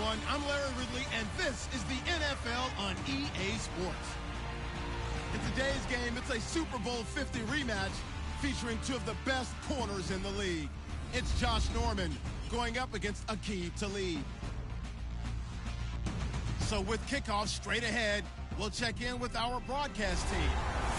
everyone. I'm Larry Ridley, and this is the NFL on EA Sports. In today's game, it's a Super Bowl 50 rematch featuring two of the best corners in the league. It's Josh Norman going up against Aqib Talib. So with kickoff straight ahead, we'll check in with our broadcast team.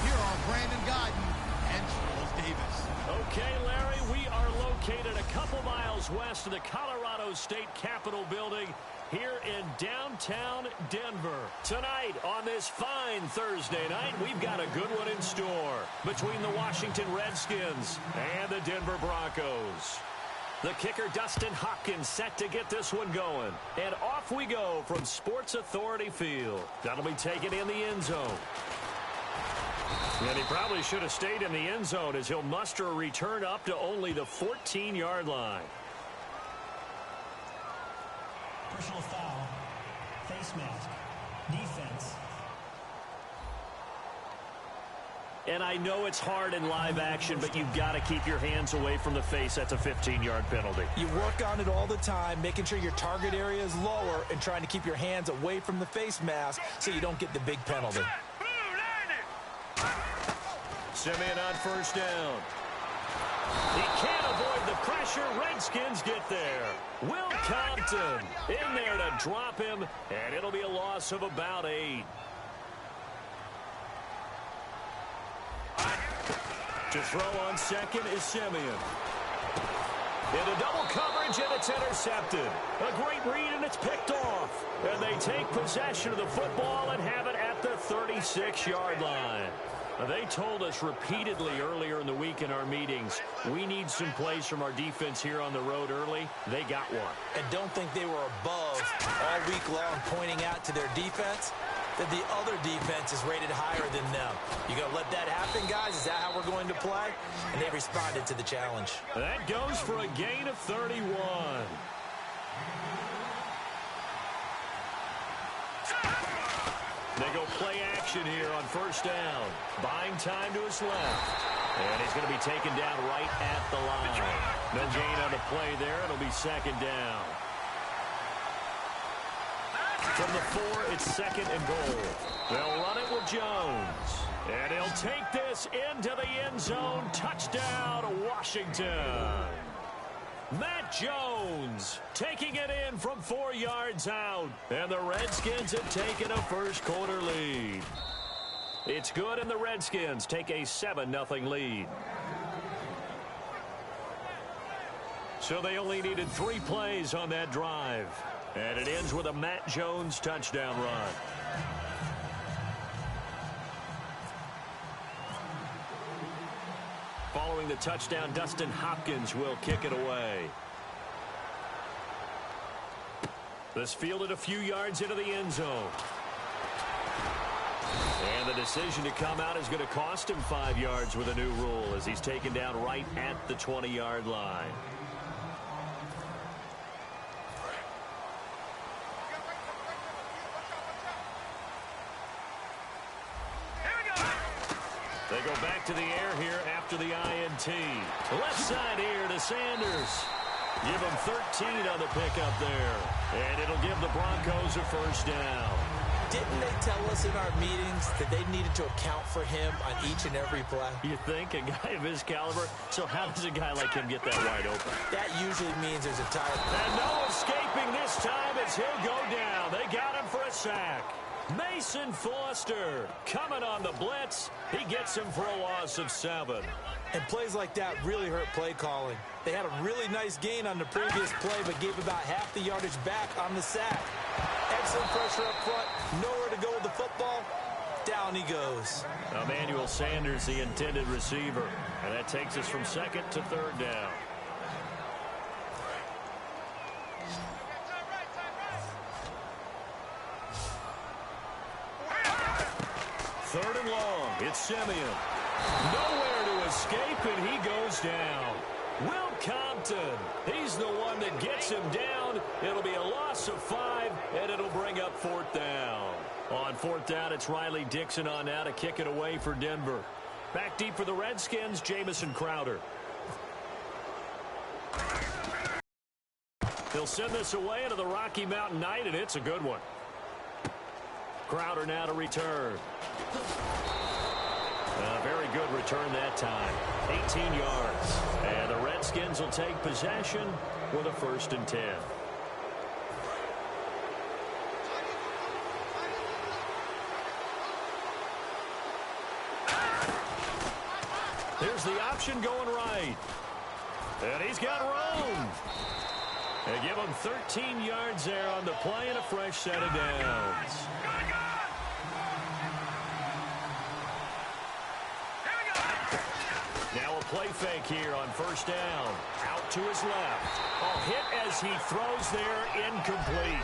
Here are Brandon Guyton and Charles Davis. Okay, Larry, we are located a couple miles west of the Colorado State Capitol building here in downtown Denver. Tonight, on this fine Thursday night, we've got a good one in store between the Washington Redskins and the Denver Broncos. The kicker, Dustin Hopkins, set to get this one going. And off we go from Sports Authority Field. That'll be taken in the end zone. And he probably should have stayed in the end zone as he'll muster a return up to only the 14-yard line. Personal foul, face mask, defense. And I know it's hard in live action, but you've got to keep your hands away from the face. That's a 15-yard penalty. You work on it all the time, making sure your target area is lower and trying to keep your hands away from the face mask so you don't get the big penalty. Simeon on first down. He can't avoid the pressure. Redskins get there. Will Compton in there to drop him, and it'll be a loss of about 8. To throw on second is Simeon. Into double coverage, and it's intercepted. A great read, and it's picked off. And they take possession of the football and have it at the 36-yard line. They told us repeatedly earlier in the week in our meetings, we need some plays from our defense here on the road early. They got one. And don't think they were above all week long pointing out to their defense that the other defense is rated higher than them. You going to let that happen, guys? Is that how we're going to play? And they responded to the challenge. That goes for a gain of 31. They go play action here on first down. Buying time to his left. And he's going to be taken down right at the line. No gain on the play there. It'll be second down. From the 4, it's second and goal. They'll run it with Jones. And he'll take this into the end zone. Touchdown, Washington. Matt Jones taking it in from 4 yards out. And the Redskins have taken a first-quarter lead. It's good, and the Redskins take a 7-0 lead. So they only needed 3 plays on that drive. And it ends with a Matt Jones touchdown run. Following the touchdown, Dustin Hopkins will kick it away. This fielded a few yards into the end zone. And the decision to come out is going to cost him 5 yards with a new rule as he's taken down right at the 20-yard line. They go back to the air here after the INT. Left side here to Sanders. Give him 13 on the pickup there. And it'll give the Broncos a first down. Didn't they tell us in our meetings that they needed to account for him on each and every play? You think? A guy of his caliber? So how does a guy like him get that wide open? That usually means there's a tire. And no escaping this time as he'll go down. They got him for a sack. Mason Foster coming on the blitz. He gets him for a loss of 7. And plays like that really hurt play calling. They had a really nice gain on the previous play, but gave about half the yardage back on the sack. Excellent pressure up front. Nowhere to go with the football. Down he goes. Emmanuel Sanders, the intended receiver. And that takes us from second to third down. Third and long. It's Simeon. Nowhere to escape, and he goes down. Will Compton, he's the one that gets him down. It'll be a loss of 5, and it'll bring up fourth down. On fourth down, it's Riley Dixon on now to kick it away for Denver. Back deep for the Redskins, Jamison Crowder. They'll send this away into the Rocky Mountain night, and it's a good one. Crowder now to return. A very good return that time. 18 yards. And the Redskins will take possession with a 1st and 10. Here's the option going right. And he's got room. They give him 13 yards there on the play and a fresh set of downs. Now a play fake here on 1st down. Out to his left. Oh, hit as he throws there, incomplete.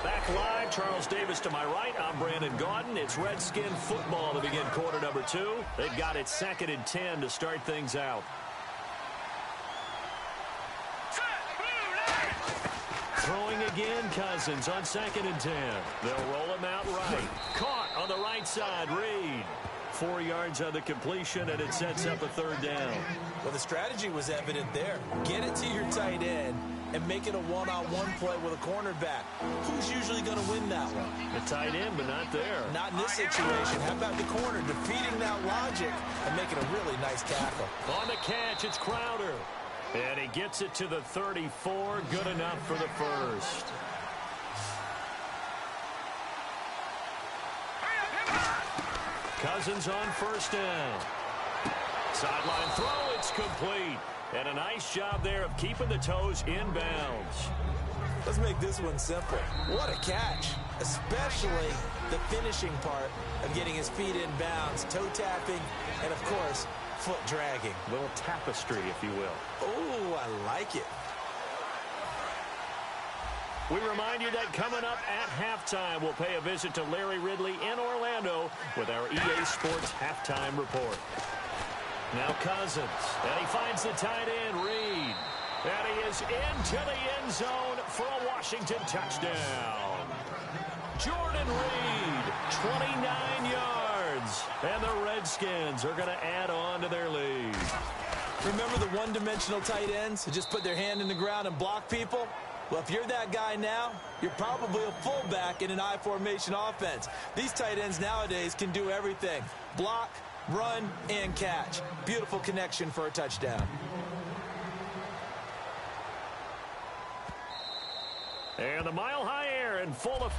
Back live, Charles Davis to my right. I'm Brandon Gaudin. It's Redskin football to begin quarter number 2. They've got it 2nd and 10 to start things out. Throwing again, Cousins on 2nd and 10. They'll roll him out right. Caught on the right side, Reed. 4 yards on the completion, and it sets up a 3rd down. Well, the strategy was evident there. Get it to your tight end and make it a one-on-one play with a cornerback. Who's usually going to win that one? The tight end, but not there. Not in this situation. How about the corner defeating that logic and making a really nice tackle? On the catch, it's Crowder. And he gets it to the 34. Good enough for the 1st. Cousins on 1st down. Sideline throw, it's complete. And a nice job there of keeping the toes in bounds. Let's make this one simple. What a catch, especially the finishing part of getting his feet in bounds, toe tapping, and of course, foot dragging. A little tapestry, if you will. Oh, I like it. We remind you that coming up at halftime, we'll pay a visit to Larry Ridley in Orlando with our EA Sports Halftime Report. Now Cousins, and he finds the tight end, Reed. And he is into the end zone for a Washington touchdown. Jordan Reed, 29 yards. And the Redskins are going to add on to their lead. Remember the one-dimensional tight ends who just put their hand in the ground and block people? Well, if you're that guy now, you're probably a fullback in an I formation offense. These tight ends nowadays can do everything. Block, run, and catch. Beautiful connection for a touchdown. And the mile-high air and full of...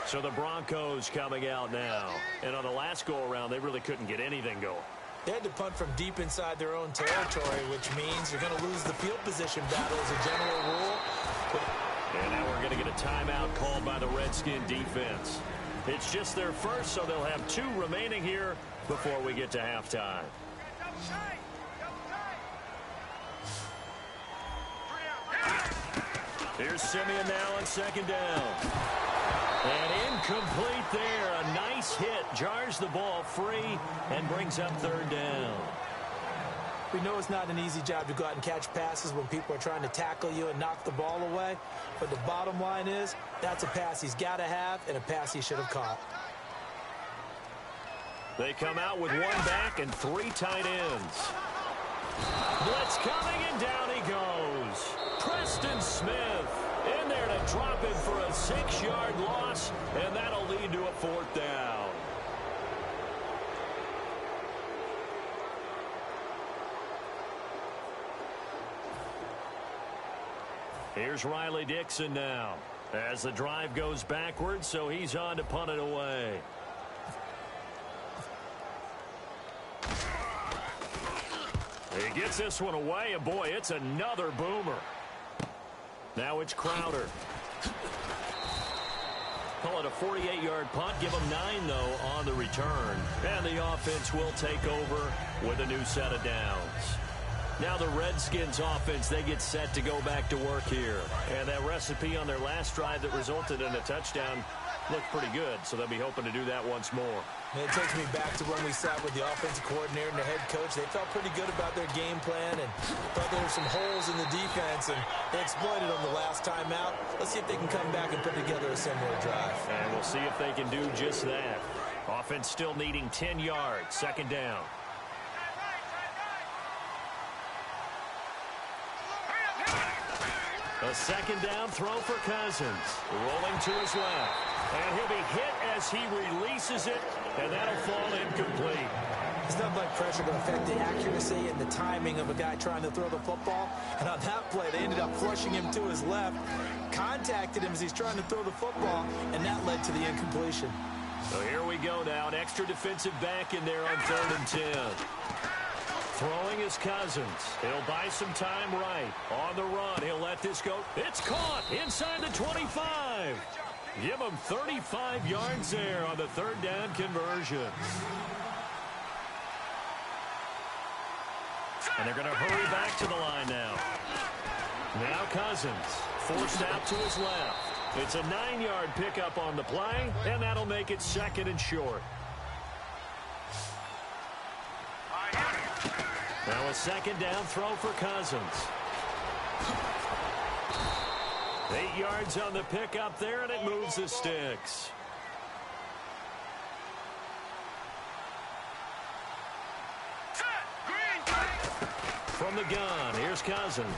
So the Broncos coming out now. And on the last go-around, they really couldn't get anything going. They had to punt from deep inside their own territory, which means you're going to lose the field position battle as a general rule. And now we're going to get a timeout called by the Redskin defense. It's just their first, so they'll have 2 remaining here before we get to halftime. Here's Simeon now on 2nd down. And incomplete there. A nice hit. Jars the ball free and brings up 3rd down. We know it's not an easy job to go out and catch passes when people are trying to tackle you and knock the ball away. But the bottom line is, that's a pass he's got to have and a pass he should have caught. They come out with 1 back and 3 tight ends. Blitz coming, and down he goes. Preston Smith in there to drop it for a 6-yard loss, and that'll lead to a 4th down. Here's Riley Dixon now as the drive goes backwards, so he's on to punt it away. He gets this one away, and boy, it's another boomer. Now it's Crowder. Call it a 48-yard punt. Give them 9, though, on the return. And the offense will take over with a new set of downs. Now the Redskins offense, they get set to go back to work here. And that recipe on their last drive that resulted in a touchdown looked pretty good, so they'll be hoping to do that once more. And it takes me back to when we sat with the offensive coordinator and the head coach. They felt pretty good about their game plan and thought there were some holes in the defense, and they exploited them the last time out. Let's see if they can come back and put together a similar drive. And we'll see if they can do just that. Offense still needing 10 yards, 2nd down. A second down throw for Cousins. Rolling to his left. And he'll be hit as he releases it, and that'll fall incomplete. It's not like pressure to affect the accuracy and the timing of a guy trying to throw the football. And on that play, they ended up flushing him to his left, contacted him as he's trying to throw the football, and that led to the incompletion. So here we go now. An extra defensive back in there on 3rd and 10. Throwing is Cousins. He'll buy some time right. On the run, he'll let this go. It's caught inside the 25. Give him 35 yards there on the 3rd down conversion. And they're going to hurry back to the line now. Now Cousins forced out to his left. It's a 9-yard pickup on the play, and that'll make it 2nd and short. Now a 2nd down throw for Cousins. 8 yards on the pickup there, and it moves the sticks. From the gun, here's Cousins.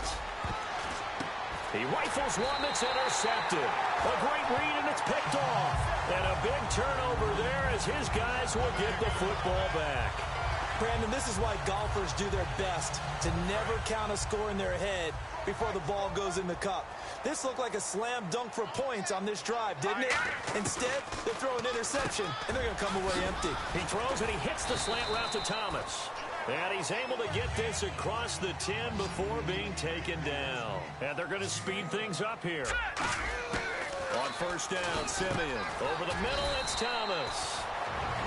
He rifles one that's intercepted. A great read, and it's picked off. And a big turnover there as his guys will get the football back. Brandon, this is why golfers do their best to never count a score in their head before the ball goes in the cup. This looked like a slam dunk for points on this drive, didn't it? Instead, they throw an interception, and they're going to come away empty. He throws, and he hits the slant route to Thomas. And he's able to get this across the 10 before being taken down. And they're going to speed things up here. On 1st down, Simeon. Over the middle, it's Thomas.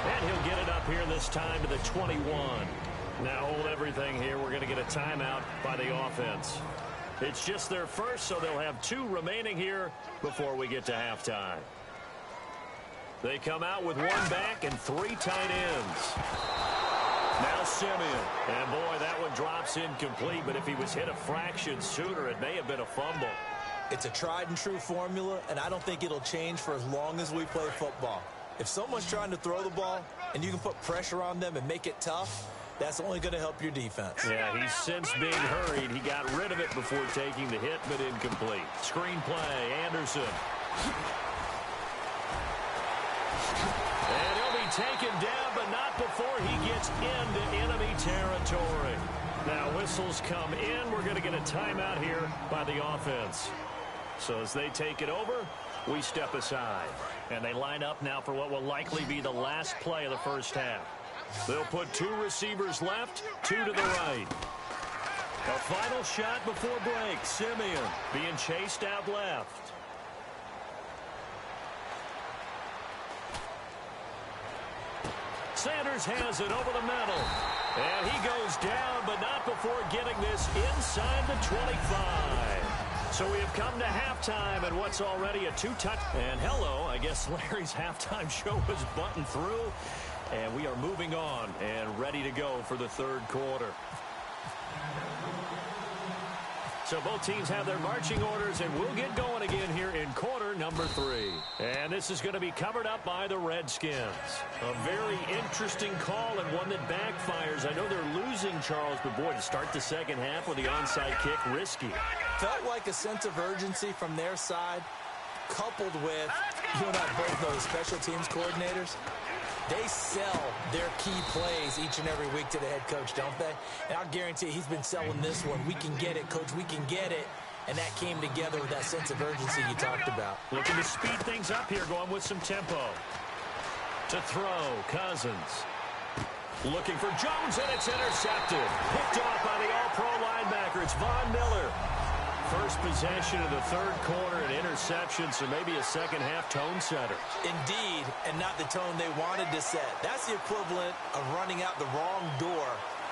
And he'll get it up here this time to the 21. Now hold everything here. We're going to get a timeout by the offense. It's just their first, so they'll have 2 remaining here before we get to halftime. They come out with 1 back and 3 tight ends. Now Simeon. And boy, that one drops incomplete, but if he was hit a fraction sooner, it may have been a fumble. It's a tried and true formula, and I don't think it'll change for as long as we play football. If someone's trying to throw the ball and you can put pressure on them and make it tough, that's only going to help your defense. Yeah, he's since being hurried. He got rid of it before taking the hit, but incomplete. Screen play, Anderson. And he'll be taken down, but not before he gets into enemy territory. Now whistles come in. We're going to get a timeout here by the offense. So as they take it over, we step aside. And they line up now for what will likely be the last play of the first half. They'll put 2 receivers left, 2 to the right. A final shot before break. Simeon being chased out left. Sanders has it over the middle. And he goes down, but not before getting this inside the 25. So we have come to halftime and what's already a 2-touch. And hello, I guess Larry's halftime show was buttoned through. And we are moving on and ready to go for the 3rd quarter. So both teams have their marching orders, and we'll get going again here in quarter number 3. And this is going to be covered up by the Redskins. A very interesting call and one that backfires. I know they're losing, Charles, but boy, to start the second half with the onside kick, risky. Felt like a sense of urgency from their side, coupled with, you and I both know, the special teams coordinators. They sell their key plays each and every week to the head coach, don't they? And I'll guarantee he's been selling this one. We can get it, coach. We can get it. And that came together with that sense of urgency you talked about. Looking to speed things up here, going with some tempo. To throw, Cousins. Looking for Jones, and it's intercepted. Picked off by the all-pro linebacker. It's Von Miller. First possession of the 3rd quarter, an interception, so maybe a second-half tone setter. Indeed, and not the tone they wanted to set. That's the equivalent of running out the wrong door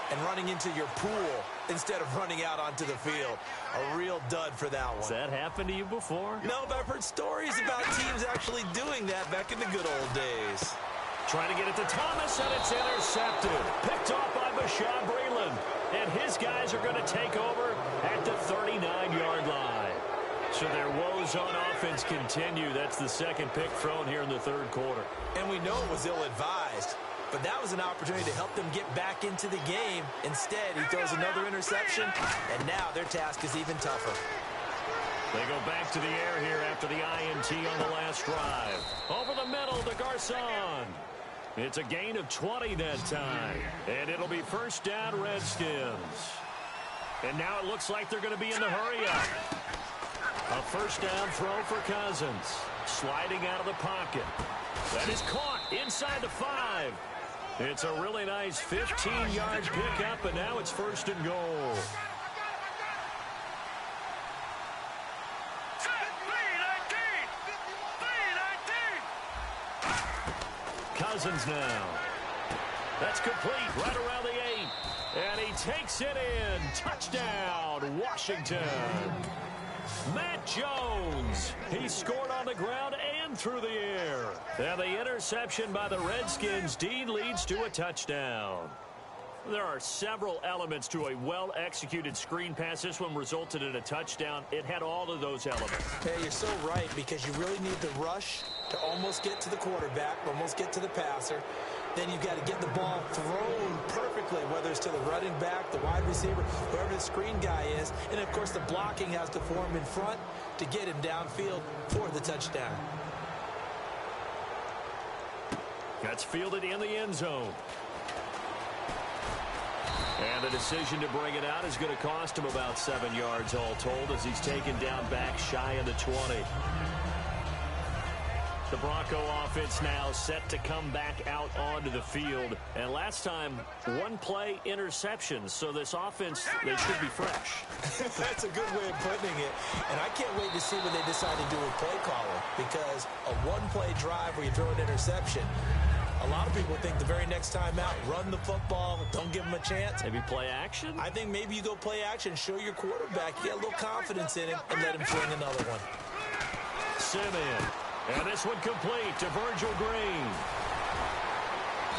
and running into your pool instead of running out onto the field. A real dud for that one. Has that happened to you before? No, but I've heard stories about teams actually doing that back in the good old days. Trying to get it to Thomas, and it's intercepted. Picked off by Bashaud Breeland. And his guys are going to take over at the 39-yard line. So their woes on offense continue. That's the second pick thrown here in the 3rd quarter. And we know it was ill-advised, but that was an opportunity to help them get back into the game. Instead, he throws another interception, and now their task is even tougher. They go back to the air here after the INT on the last drive. Over the middle to Garcon. It's a gain of 20 that time. And it'll be first down, Redskins. And now it looks like they're going to be in the hurry-up. A first down throw for Cousins. Sliding out of the pocket. That is caught inside the 5. It's a really nice 15-yard pickup, and now it's first and goal. Cousins now. That's complete right around the 8. And he takes it in. Touchdown, Washington. Matt Jones. He scored on the ground and through the air. And the interception by the Redskins. Dean leads to a touchdown. There are several elements to a well-executed screen pass. This one resulted in a touchdown. It had all of those elements. Yeah, you're so right, because you really need the rush to almost get to the quarterback, almost get to the passer. Then you've got to get the ball thrown perfectly, whether it's to the running back, the wide receiver, whoever the screen guy is. And, of course, the blocking has to form in front to get him downfield for the touchdown. That's fielded in the end zone. And the decision to bring it out is going to cost him about 7 yards all told, as he's taken down back shy of the 20. The Bronco offense now set to come back out onto the field. And last time, one play interceptions. So this offense, they should be fresh. That's a good way of putting it. And I can't wait to see what they decide to do with play calling, because a one-play drive where you throw an interception, a lot of people think the very next time out, run the football, don't give them a chance. Maybe play action? I think maybe you go play action, show your quarterback, you get a little confidence in him, and let him fling another one. Simeon. And this one complete to Virgil Green.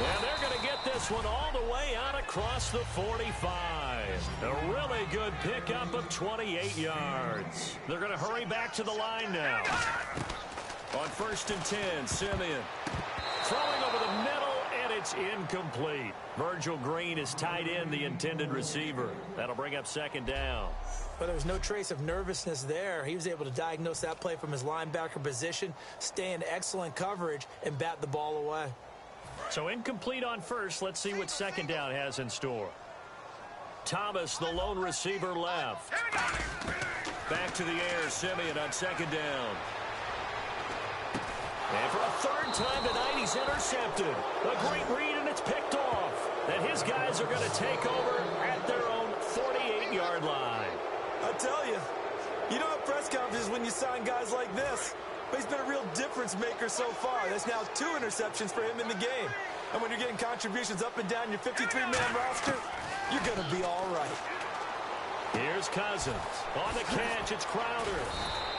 And they're going to get this one all the way out across the 45. A really good pickup of 28 yards. They're going to hurry back to the line now. On 1st and 10, Simeon. Throwing over the middle, and it's incomplete. Virgil Green is tied in the intended receiver. That'll bring up 2nd down. But there was no trace of nervousness there. He was able to diagnose that play from his linebacker position, stay in excellent coverage, and bat the ball away. So incomplete on 1st. Let's see what 2nd down has in store. Thomas, the lone receiver, left. Back to the air, Simeon on 2nd down. And for a 3rd time tonight, he's intercepted. A great read, and it's picked off. And his guys are going to take over at their own 48-yard line. I tell you, you don't have press conferences when you sign guys like this. But he's been a real difference maker so far. There's now 2 interceptions for him in the game. And when you're getting contributions up and down your 53-man roster, you're going to be all right. Here's Cousins. On the catch, it's Crowder.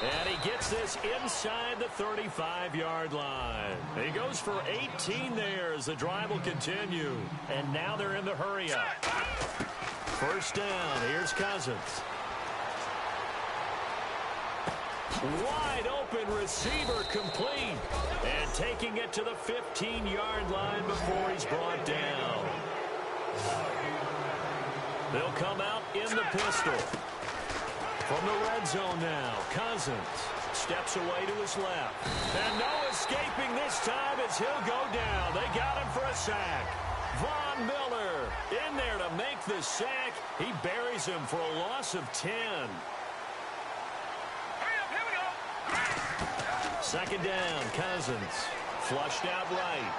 And he gets this inside the 35-yard line. He goes for 18 there as the drive will continue. And now they're in the hurry-up. 1st down. Here's Cousins. Wide open receiver complete. And taking it to the 15-yard line before he's brought down. They'll come out in the pistol. From the red zone now, Cousins steps away to his left. And no escaping this time as he'll go down. They got him for a sack. Von Miller in there to make the sack. He buries him for a loss of 10. 2nd down, Cousins. Flushed out right.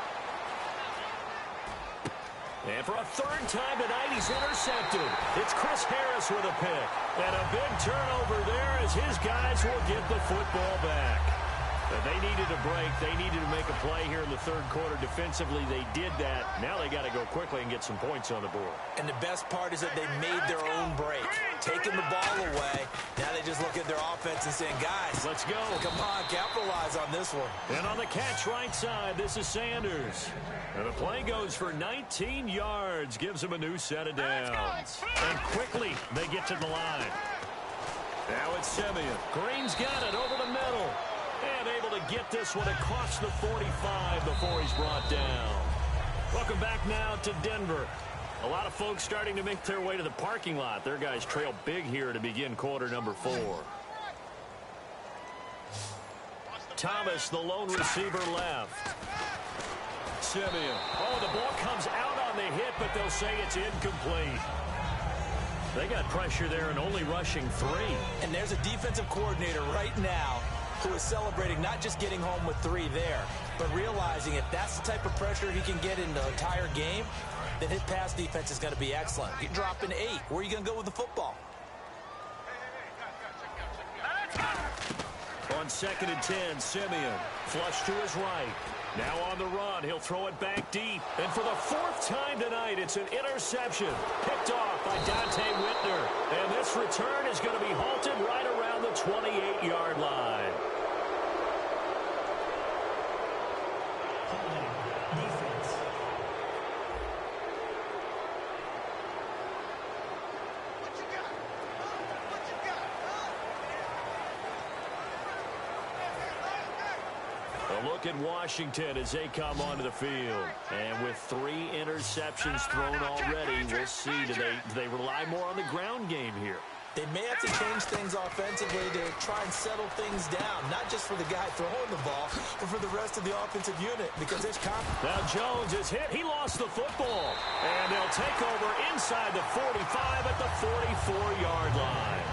And for a 3rd time tonight, he's intercepted. It's Chris Harris with a pick. And a big turnover there as his guys will get the football back. And they needed a break. They needed to make a play here in the 3rd quarter. Defensively, they did that. Now they got to go quickly and get some points on the board. And the best part is that they made their own break. Taking the ball away. Now they just look at their offense and saying, guys, let's go. Come on, capitalize on this one. And on the catch right side, this is Sanders. And the play goes for 19 yards. Gives them a new set of downs. And quickly, they get to the line. Now it's Simeon. Green's got it over the middle. And able to get this one across the 45 before he's brought down. Welcome back now to Denver. A lot of folks starting to make their way to the parking lot. Their guys trail big here to begin quarter number 4. Thomas, the lone receiver left. Simeon. Oh, the ball comes out on the hit, but they'll say it's incomplete. They got pressure there and only rushing 3. And there's a defensive coordinator right now who is celebrating not just getting home with 3 there, but realizing if that's the type of pressure he can get in the entire game, then his pass defense is going to be excellent. You're dropping 8. Where are you going to go with the football? On 2nd and 10, Simeon. Flush to his right. Now on the run, he'll throw it back deep. And for the 4th time tonight, it's an interception. Picked off by Dante Whitner. And this return is going to be halted right around the 28-yard line. Defense. A look at Washington as they come onto the field. And with 3 interceptions thrown already, we'll see, do they rely more on the ground game here? They may have to change things offensively to try and settle things down, not just for the guy throwing the ball, but for the rest of the offensive unit, because there's confidence. Now Jones is hit. He lost the football. And they'll take over inside the 45 at the 44-yard line.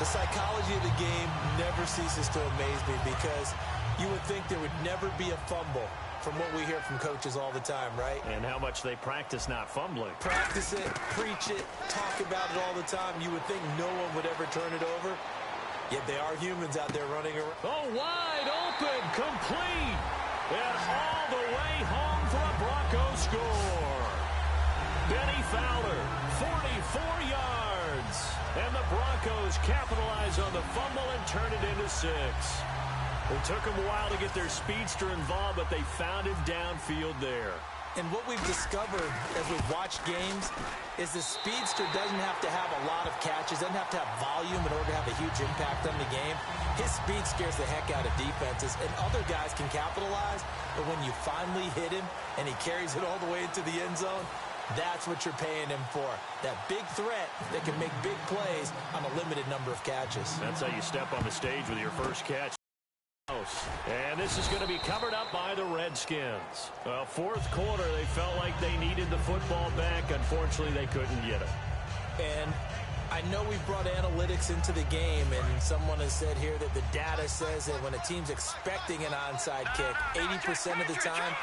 The psychology of the game never ceases to amaze me, because you would think there would never be a fumble from what we hear from coaches all the time, right? And how much they practice not fumbling. Practice it, preach it, talk about it all the time. You would think no one would ever turn it over, yet they are humans out there running around. Oh, wide open, complete, and all the way home for a Broncos score. Benny Fowler, 44 yards. And the Broncos capitalize on the fumble and turn it into 6. It took them a while to get their speedster involved, but they found him downfield there. And what we've discovered as we've watched games is the speedster doesn't have to have a lot of catches, doesn't have to have volume in order to have a huge impact on the game. His speed scares the heck out of defenses, and other guys can capitalize, but when you finally hit him and he carries it all the way into the end zone, that's what you're paying him for. That big threat that can make big plays on a limited number of catches. That's how you step on the stage with your first catch. And this is going to be covered up by the Redskins. Well, 4th quarter, they felt like they needed the football back. Unfortunately, they couldn't get it. And I know we've brought analytics into the game, and someone has said here that the data says that when a team's expecting an onside kick, 80% of the time,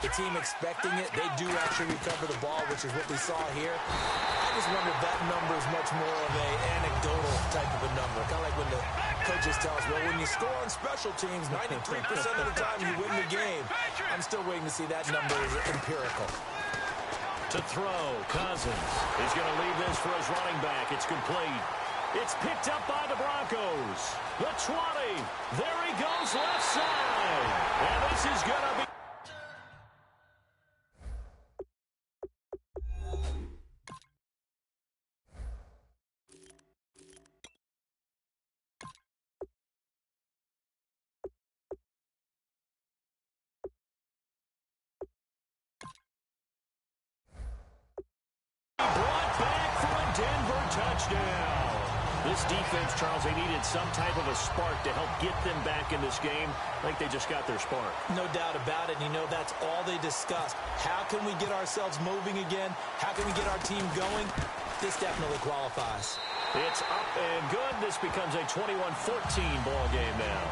the team expecting it, they do actually recover the ball, which is what we saw here. I just wonder if that number is much more of an anecdotal type of a number. Kind of like when the coaches tell us, well, when you score on special teams, 93% of the time you win the game. I'm still waiting to see that number is empirical. To throw, Cousins. He's going to leave this for his running back. It's complete. It's picked up by the Broncos. The 20. There he goes, left side. And this is going to be... brought back for a Denver touchdown. This defense, Charles, they needed some type of a spark to help get them back in this game. Like they just got their spark. No doubt about it. And you know, that's all they discussed. How can we get ourselves moving again? How can we get our team going? This definitely qualifies. It's up and good. This becomes a 21-14 ball game now.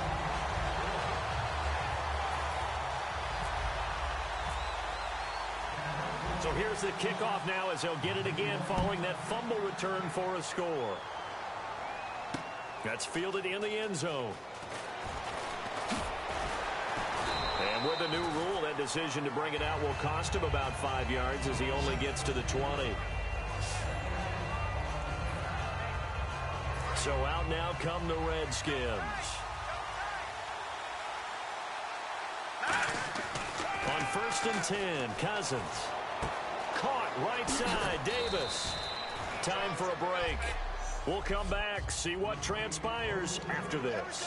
So here's the kickoff now as they'll get it again following that fumble return for a score. That's fielded in the end zone. And with the new rule, that decision to bring it out will cost him about 5 yards as he only gets to the 20. So out now come the Redskins. On 1st and 10, Cousins. Caught right side, Davis. Time for a break. We'll come back, see what transpires after this.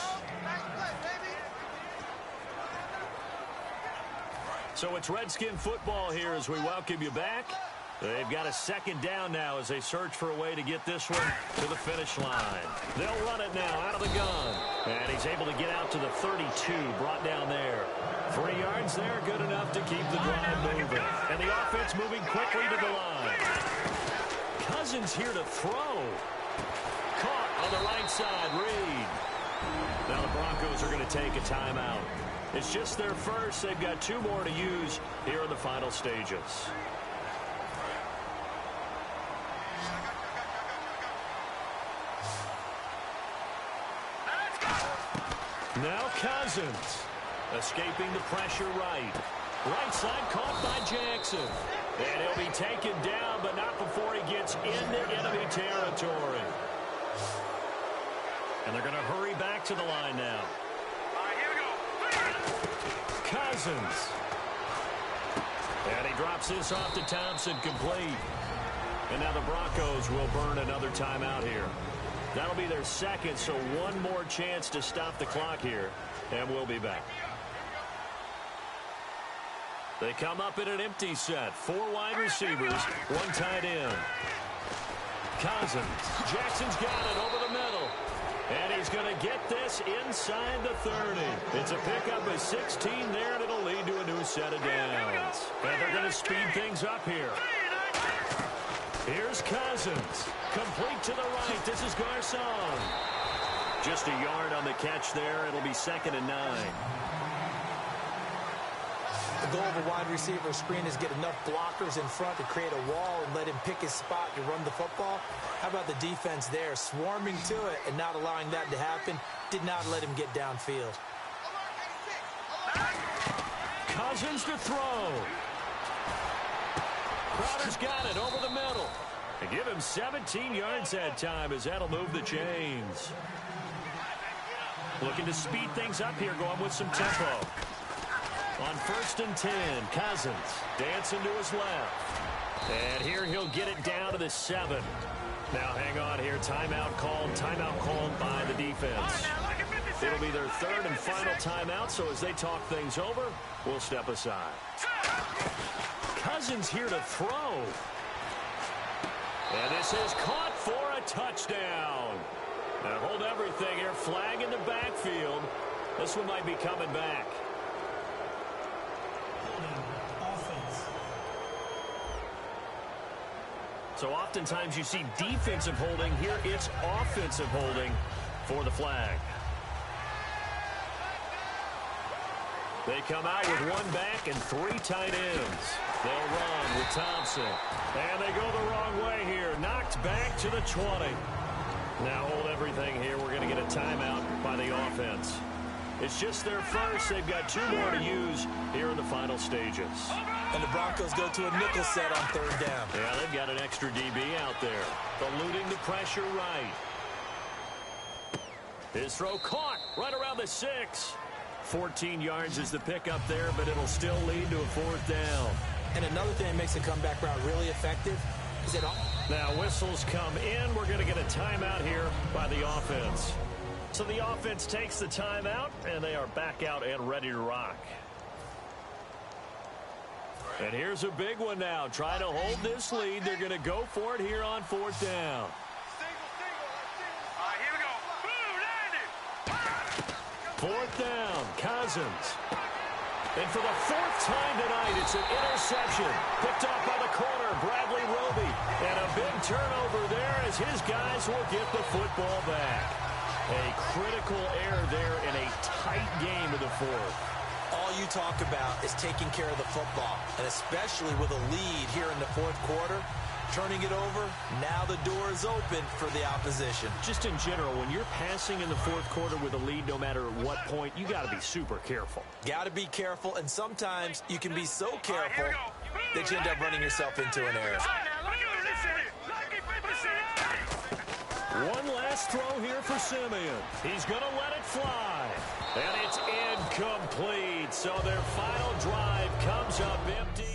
So it's Redskin football here as we welcome you back. They've got a second down now as they search for a way to get this one to the finish line. They'll run it now out of the gun. And he's able to get out to the 32, brought down there. 3 yards there, good enough to keep the drive moving. And the offense moving quickly to the line. Cousins here to throw. Caught on the right side, Reed. Now the Broncos are going to take a timeout. It's just their first. They've got 2 more to use here in the final stages. Now Cousins, escaping the pressure right. Right side caught by Jackson. And he'll be taken down, but not before he gets into enemy territory. And they're going to hurry back to the line now. Here we go. Cousins. And he drops this off to Thompson, complete. And now the Broncos will burn another timeout here. That'll be their second, so 1 more chance to stop the clock here, and we'll be back. They come up in an empty set. 4 wide receivers, 1 tight end. Cousins. Jackson's got it over the middle. And he's going to get this inside the 30. It's a pickup of 16 there, and it'll lead to a new set of downs. And they're going to speed things up here. Here's Cousins. Complete to the right. This is Garcon. Just a yard on the catch there. It'll be 2nd and 9. The goal of a wide receiver screen is get enough blockers in front to create a wall and let him pick his spot to run the football. How about the defense there, swarming to it and not allowing that to happen? Did not let him get downfield. Cousins to throw. Crowder's got it over the middle. And give him 17 yards that time as that'll move the chains. Looking to speed things up here, going with some tempo. On 1st and 10, Cousins dancing to his left. And here he'll get it down to the 7. Now hang on here. Timeout called by the defense. It'll be their 3rd and final timeout, so as they talk things over, we'll step aside. Cousins here to throw. And this is caught for a touchdown. Now hold everything here. Flag in the backfield. This one might be coming back. So oftentimes you see defensive holding. Here it's offensive holding for the flag. They come out with 1 back and 3 tight ends. They'll run with Thompson. And they go the wrong way here. Knocked back to the 20. Now hold everything here. We're going to get a timeout by the offense. It's just their first. They've got 2 more to use here in the final stages. And the Broncos go to a nickel set on 3rd down. Yeah, they've got an extra DB out there. Eluding the pressure right. His throw caught right around the 6. 14 yards is the pickup there, but it'll still lead to a 4th down. And another thing that makes the comeback route really effective is it all. Now whistles come in. We're going to get a timeout here by the offense. So the offense takes the timeout, and they are back out and ready to rock. And here's a big one now. Trying to hold this lead. They're going to go for it here on 4th down. Here we go. 4th down, Cousins. And for the 4th time tonight, it's an interception. Picked off by the corner, Bradley Roby. And a big turnover there as his guys will get the football back. A critical error there in a tight game of the 4th. All you talk about is taking care of the football, and especially with a lead here in the 4th quarter, turning it over, now the door is open for the opposition. Just in general, when you're passing in the 4th quarter with a lead, no matter at what point, you got to be super careful. Got to be careful, and sometimes you can be so careful that you end up running yourself into an error. One last throw here for Simeon. He's going to let it fly. And it's incomplete. So their final drive comes up empty.